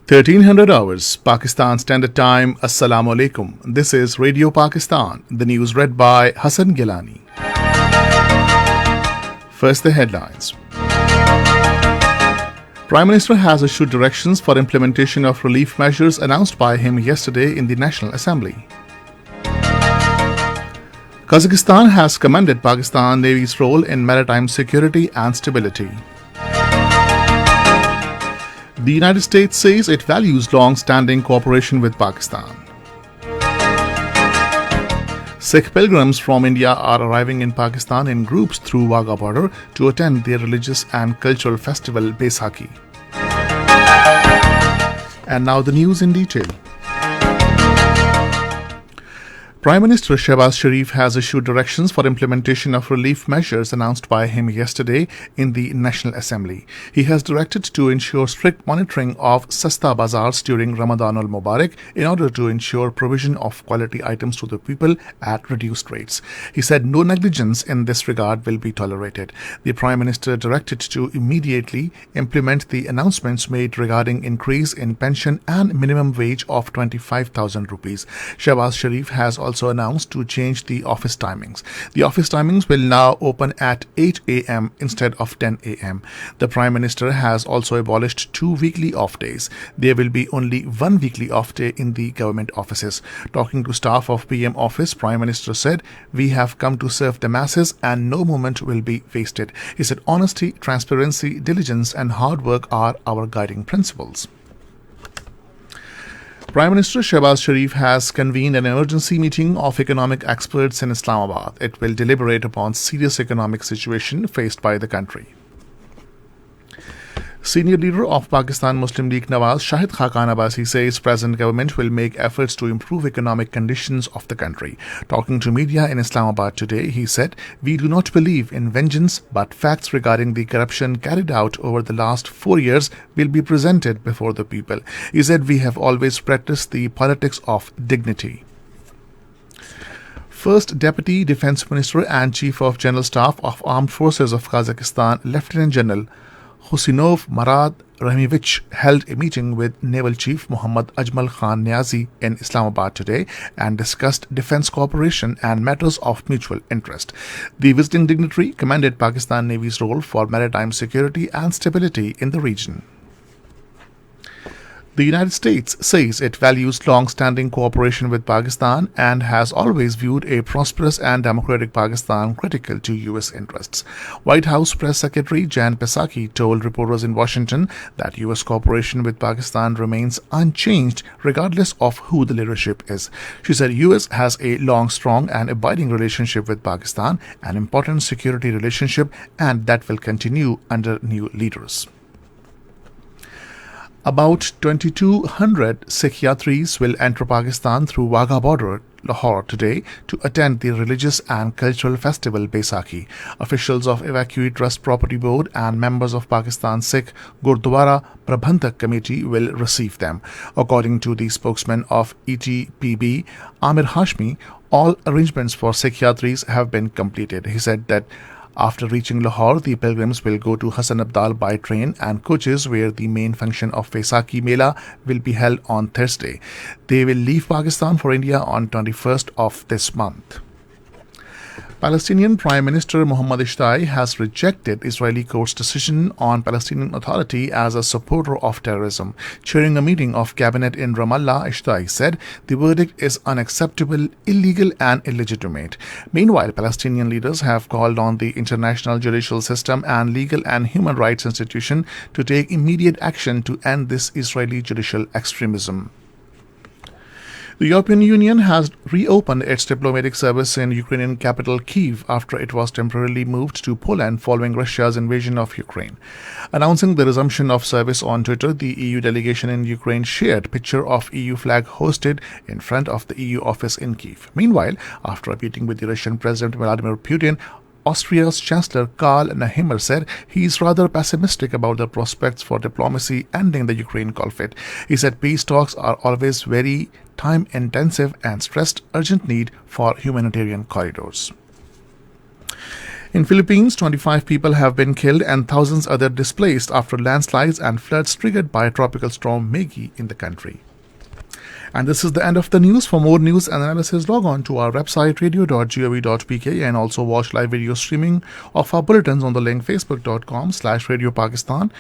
1300 hours, Pakistan Standard Time. Assalamu alaikum. This is Radio Pakistan. The news read by Hassan Gilani. First, the headlines. Prime Minister has issued directions for implementation of relief measures announced by him yesterday in the National Assembly. Kazakhstan has commended Pakistan Navy's role in maritime security and stability. The United States says it values long-standing cooperation with Pakistan. Sikh pilgrims from India are arriving in Pakistan in groups through Wagah border to attend their religious and cultural festival Baisakhi. And now the news in detail. Prime Minister Shehbaz Sharif has issued directions for implementation of relief measures announced by him yesterday in the National Assembly. He has directed to ensure strict monitoring of Sasta Bazaars during Ramadan al-Mubarak in order to ensure provision of quality items to the people at reduced rates. He said no negligence in this regard will be tolerated. The Prime Minister directed to immediately implement the announcements made regarding increase in pension and minimum wage of 25,000 rupees. Shehbaz Sharif has also announced to change the office timings. The office timings will now open at 8 a.m. instead of 10 a.m. The Prime Minister has also abolished 2 weekly off days. There will be only 1 weekly off day in the government offices. Talking to staff of PM office, Prime Minister said, "We have come to serve the masses and no moment will be wasted." He said, "Honesty, transparency, diligence and hard work are our guiding principles." Prime Minister Shehbaz Sharif has convened an emergency meeting of economic experts in Islamabad. It will deliberate upon serious economic situation faced by the country. Senior leader of Pakistan Muslim League Nawaz Shahid Khaqan Abbasi says present government will make efforts to improve economic conditions of the country. Talking to media in Islamabad today, he said, "We do not believe in vengeance, but facts regarding the corruption carried out over the last 4 years will be presented before the people." He said, "We have always practiced the politics of dignity." First Deputy Defence Minister and Chief of General Staff of Armed Forces of Kazakhstan, Lieutenant General Husinov Marad Rahimovich held a meeting with Naval Chief Muhammad Ajmal Khan Niazi in Islamabad today and discussed defence cooperation and matters of mutual interest. The visiting dignitary commended Pakistan Navy's role for maritime security and stability in the region. The United States says it values long-standing cooperation with Pakistan and has always viewed a prosperous and democratic Pakistan critical to U.S. interests. White House Press Secretary Jan Psaki told reporters in Washington that U.S. cooperation with Pakistan remains unchanged regardless of who the leadership is. She said U.S. has a long, strong and abiding relationship with Pakistan, an important security relationship, and that will continue under new leaders. About 2,200 Sikh Yatris will enter Pakistan through Wagah border, Lahore, today to attend the religious and cultural festival Baisakhi. Officials of Evacuee Trust Property Board and members of Pakistan Sikh Gurdwara Prabandhak Committee will receive them. According to the spokesman of ETPB, Amir Hashmi, all arrangements for Sikh Yatris have been completed. He said that after reaching Lahore, the pilgrims will go to Hassan Abdal by train and coaches, where the main function of Baisakhi Mela will be held on Thursday. They will leave Pakistan for India on 21st of this month. Palestinian Prime Minister Mohammad Ishtai has rejected Israeli court's decision on Palestinian Authority as a supporter of terrorism. Chairing a meeting of cabinet in Ramallah, Ishtai said the verdict is unacceptable, illegal and illegitimate. Meanwhile, Palestinian leaders have called on the international judicial system and legal and human rights institution to take immediate action to end this Israeli judicial extremism. The European Union has reopened its diplomatic service in Ukrainian capital Kyiv after it was temporarily moved to Poland following Russia's invasion of Ukraine. Announcing the resumption of service on Twitter, the EU delegation in Ukraine shared picture of EU flag hosted in front of the EU office in Kyiv. Meanwhile, after a meeting with the Russian President Vladimir Putin, Austria's Chancellor Karl Nehammer said he is rather pessimistic about the prospects for diplomacy ending the Ukraine conflict. He said peace talks are always very time-intensive and stressed urgent need for humanitarian corridors. In Philippines, 25 people have been killed and thousands others displaced after landslides and floods triggered by Tropical Storm Maggie in the country. And this is the end of the news. For more news and analysis, log on to our website radio.gov.pk and also watch live video streaming of our bulletins on the link facebook.com/Radio Pakistan.